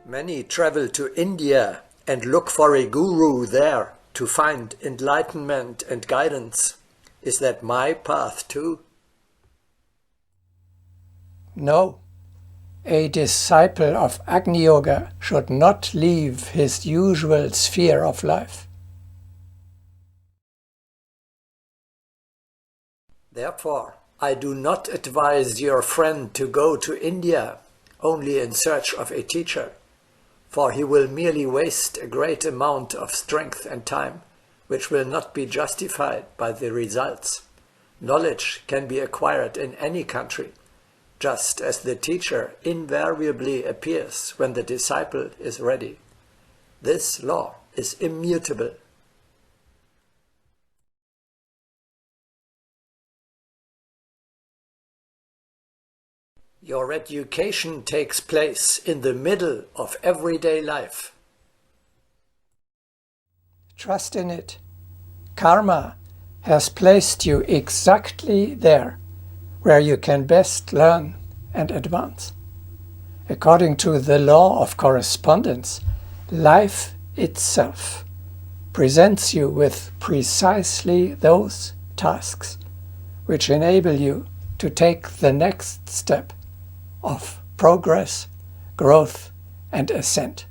Many travel to India and look for a guru there to find enlightenment and guidance. Is that my path too? No. A disciple of Agni Yoga should not leave his usual sphere of life. Therefore, I do not advise your friend to go to India only in search of a teacher, for he will merely waste a great amount of strength and time, which will not be justified by the results. Knowledge can be acquired in any country, just as the teacher invariably appears when the disciple is ready. This law is immutable. Your education takes place in the middle of everyday life. Trust in it. Karma has placed you exactly there, where you can best learn and advance. According to the law of correspondence, life itself presents you with precisely those tasks which enable you to take the next step of progress, growth, and ascent.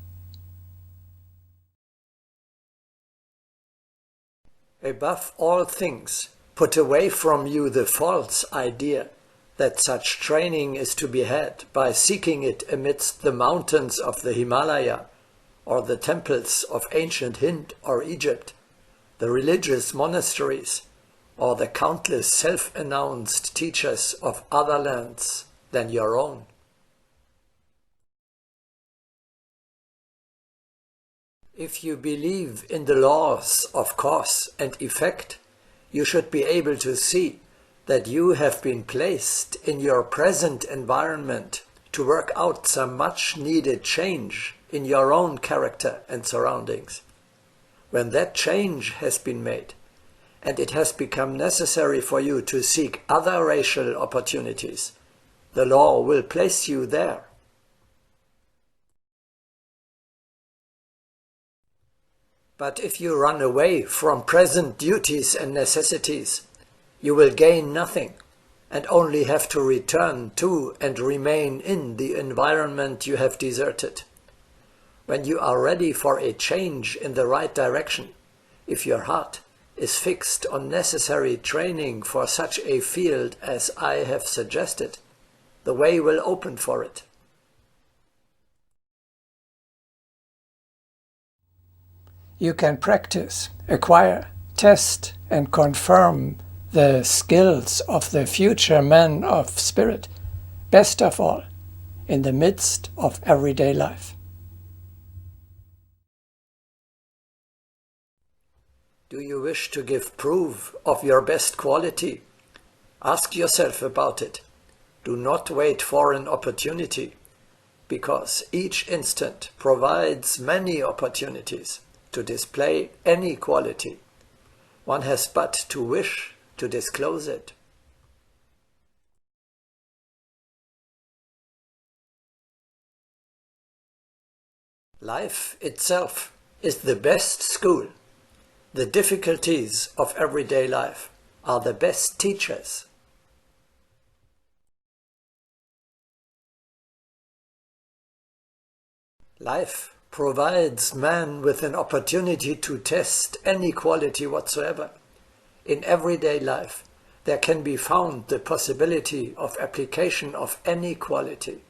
Above all things, put away from you the false idea that such training is to be had by seeking it amidst the mountains of the Himalaya, or the temples of ancient Hind or Egypt, the religious monasteries, or the countless self-announced teachers of other lands than your own. If you believe in the laws of cause and effect, you should be able to see that you have been placed in your present environment to work out some much needed change in your own character and surroundings. When that change has been made, and it has become necessary for you to seek other racial opportunities, the law will place you there. But if you run away from present duties and necessities, you will gain nothing and only have to return to and remain in the environment you have deserted. When you are ready for a change in the right direction, if your heart is fixed on necessary training for such a field as I have suggested, the way will open for it. You can practice, acquire, test, and confirm the skills of the future man of spirit, best of all, in the midst of everyday life. Do you wish to give proof of your best quality? Ask yourself about it. Do not wait for an opportunity, because each instant provides many opportunities to display any quality. One has but to wish to disclose it. Life itself is the best school. The difficulties of everyday life are the best teachers. Life provides man with an opportunity to test any quality whatsoever. In everyday life, there can be found the possibility of application of any quality.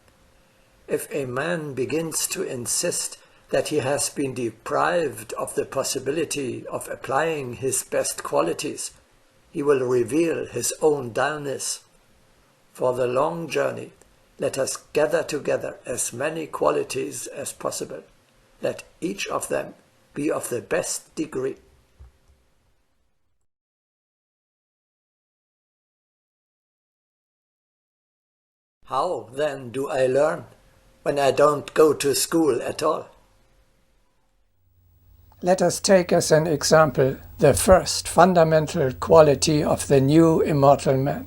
If a man begins to insist that he has been deprived of the possibility of applying his best qualities, he will reveal his own dullness. For the long journey, let us gather together as many qualities as possible. Let each of them be of the best degree. How then do I learn when I don't go to school at all? Let us take as an example the first fundamental quality of the new immortal man,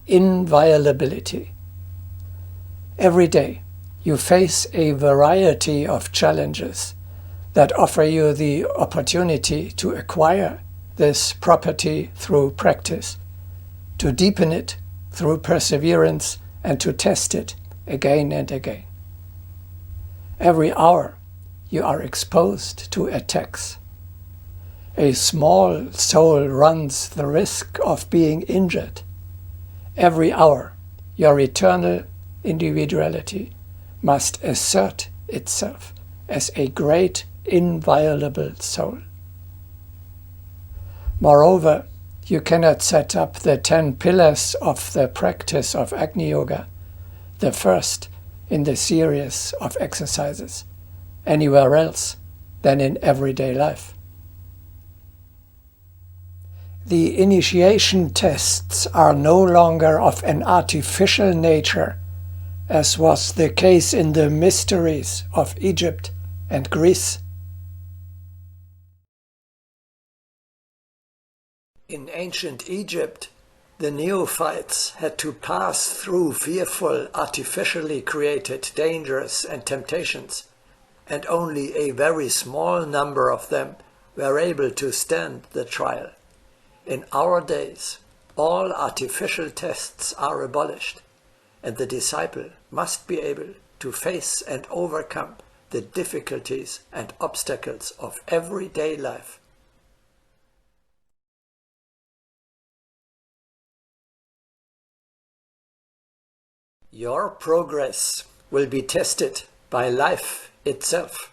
inviolability. Every day you face a variety of challenges that offer you the opportunity to acquire this property through practice, to deepen it through perseverance, and to test it again and again. Every hour you are exposed to attacks. A small soul runs the risk of being injured. Every hour your eternal individuality must assert itself as a great inviolable soul. Moreover, you cannot set up the 10 pillars of the practice of Agni Yoga, the first in the series of exercises, anywhere else than in everyday life. The initiation tests are no longer of an artificial nature, as was the case in the mysteries of Egypt and Greece. In ancient Egypt, the neophytes had to pass through fearful, artificially created dangers and temptations, and only a very small number of them were able to stand the trial. In our days, all artificial tests are abolished, and the disciple must be able to face and overcome the difficulties and obstacles of everyday life. Your progress will be tested by life itself.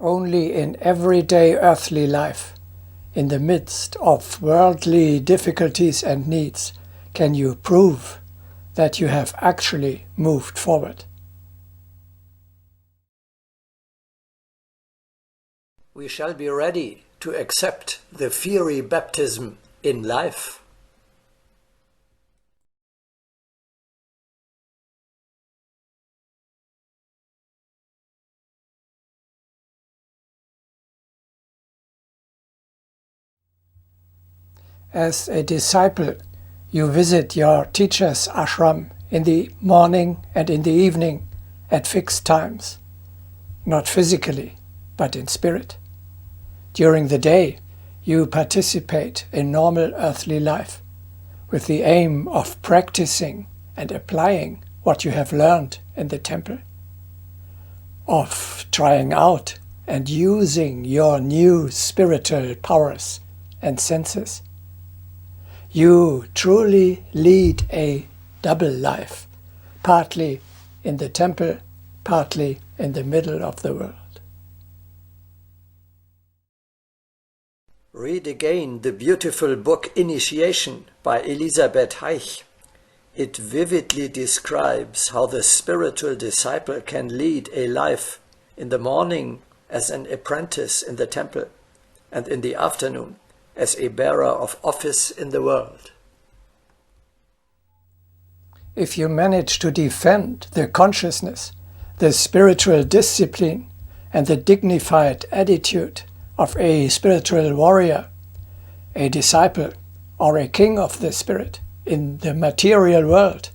Only in everyday earthly life, in the midst of worldly difficulties and needs, can you prove that you have actually moved forward. We shall be ready to accept the fiery baptism in life. As a disciple, you visit your teacher's ashram in the morning and in the evening at fixed times, not physically, but in spirit. During the day, you participate in normal earthly life with the aim of practicing and applying what you have learned in the temple, of trying out and using your new spiritual powers and senses. You truly lead a double life, partly in the temple, partly in the middle of the world. Read again the beautiful book Initiation by Elisabeth Heich. It vividly describes how the spiritual disciple can lead a life in the morning as an apprentice in the temple, and in the afternoon as a bearer of office in the world. If you manage to defend the consciousness, the spiritual discipline, and the dignified attitude of a spiritual warrior, a disciple, or a king of the spirit in the material world,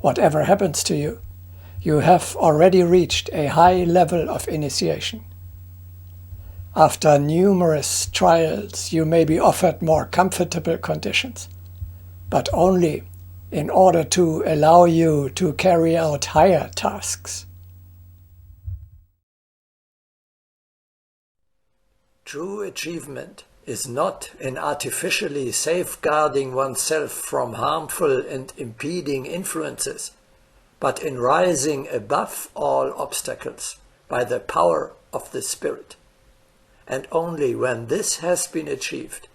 whatever happens to you, you have already reached a high level of initiation. After numerous trials, you may be offered more comfortable conditions, but only in order to allow you to carry out higher tasks. True achievement is not in artificially safeguarding oneself from harmful and impeding influences, but in rising above all obstacles by the power of the Spirit. And only when this has been achieved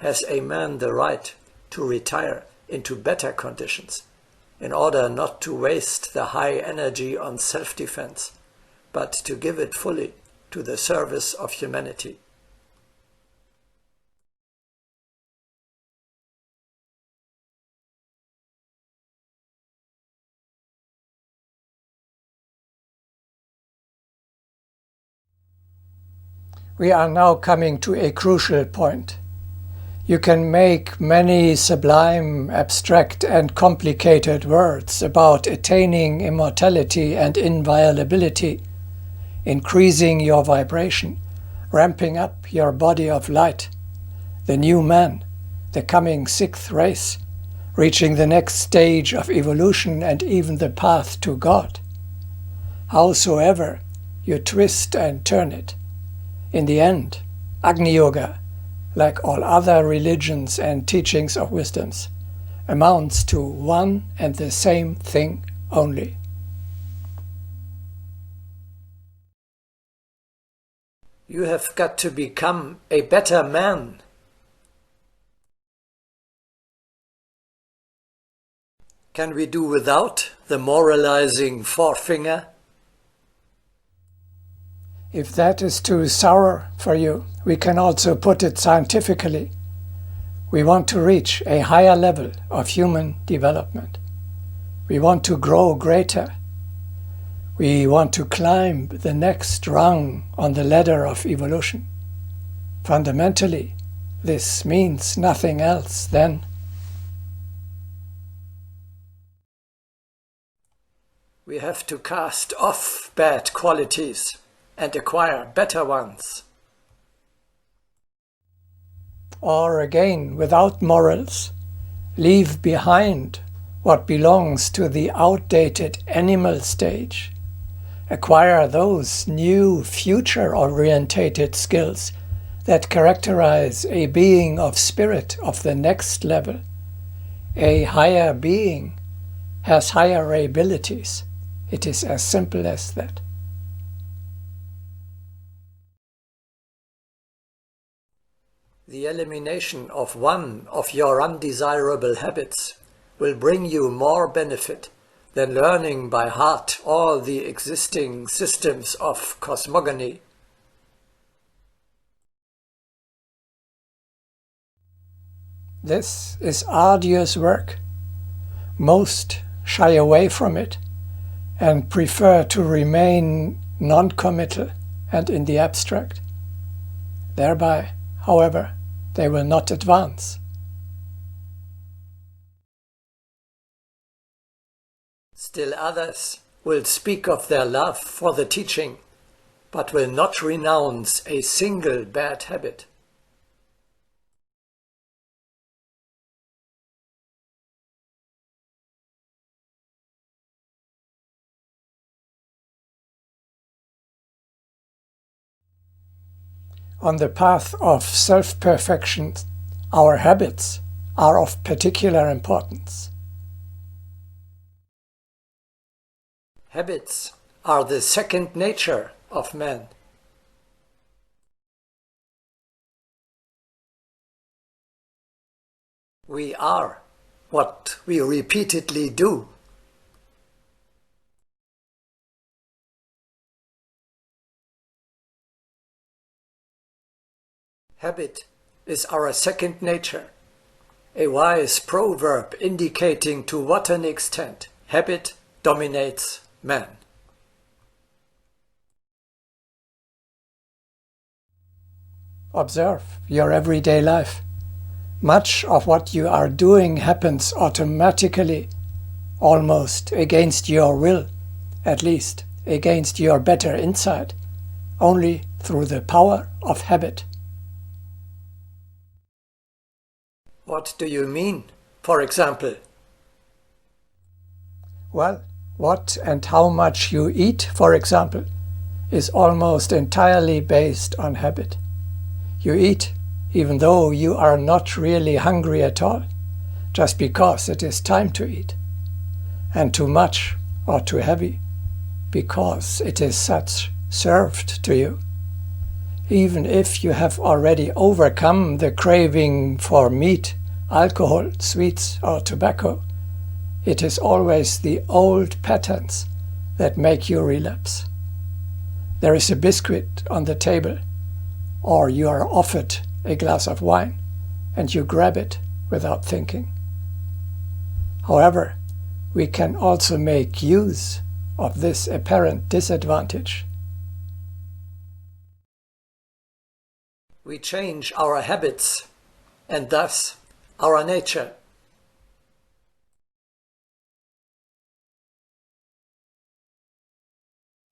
has a man the right to retire into better conditions, in order not to waste the high energy on self-defense, but to give it fully to the service of humanity. We are now coming to a crucial point. You can make many sublime, abstract and complicated words about attaining immortality and inviolability, increasing your vibration, ramping up your body of light, the new man, the coming sixth race, reaching the next stage of evolution and even the path to God. Howsoever you twist and turn it, in the end, Agni Yoga, like all other religions and teachings of wisdoms, amounts to one and the same thing only. You have got to become a better man. Can we do without the moralizing forefinger? If that is too sour for you, we can also put it scientifically. We want to reach a higher level of human development. We want to grow greater. We want to climb the next rung on the ladder of evolution. Fundamentally, this means nothing else than we have to cast off bad qualities and acquire better ones. Or again, without morals, leave behind what belongs to the outdated animal stage. Acquire those new future-orientated skills that characterize a being of spirit of the next level. A higher being has higher abilities. It is as simple as that. The elimination of one of your undesirable habits will bring you more benefit than learning by heart all the existing systems of cosmogony. This is arduous work. Most shy away from it and prefer to remain non-committal and in the abstract. Thereby, however, they will not advance. Still others will speak of their love for the teaching, but will not renounce a single bad habit. On the path of self-perfection, our habits are of particular importance. Habits are the second nature of man. We are what we repeatedly do. Habit is our second nature, a wise proverb indicating to what an extent habit dominates man. Observe your everyday life. Much of what you are doing happens automatically, almost against your will, at least against your better insight, only through the power of habit. What do you mean, for example? Well, what and how much you eat, for example, is almost entirely based on habit. You eat even though you are not really hungry at all, just because it is time to eat. And too much or too heavy, because it is such served to you. Even if you have already overcome the craving for meat, alcohol, sweets or tobacco, it is always the old patterns that make you relapse. There is a biscuit on the table, or you are offered a glass of wine, and you grab it without thinking. However, we can also make use of this apparent disadvantage. We change our habits and thus our nature.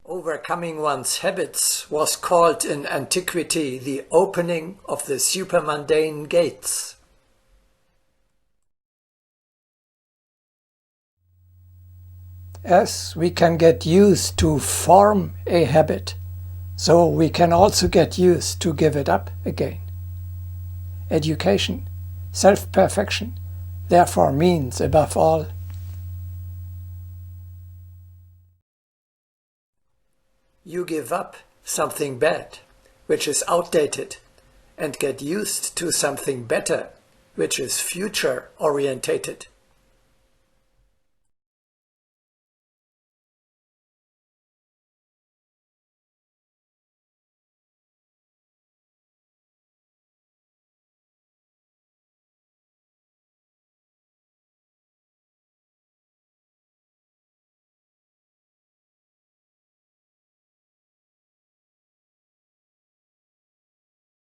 Overcoming one's habits was called in antiquity the opening of the supermundane gates. As we can get used to form a habit, so we can also get used to give it up again. Education, self-perfection, therefore means, above all, you give up something bad, which is outdated, and get used to something better, which is future-orientated.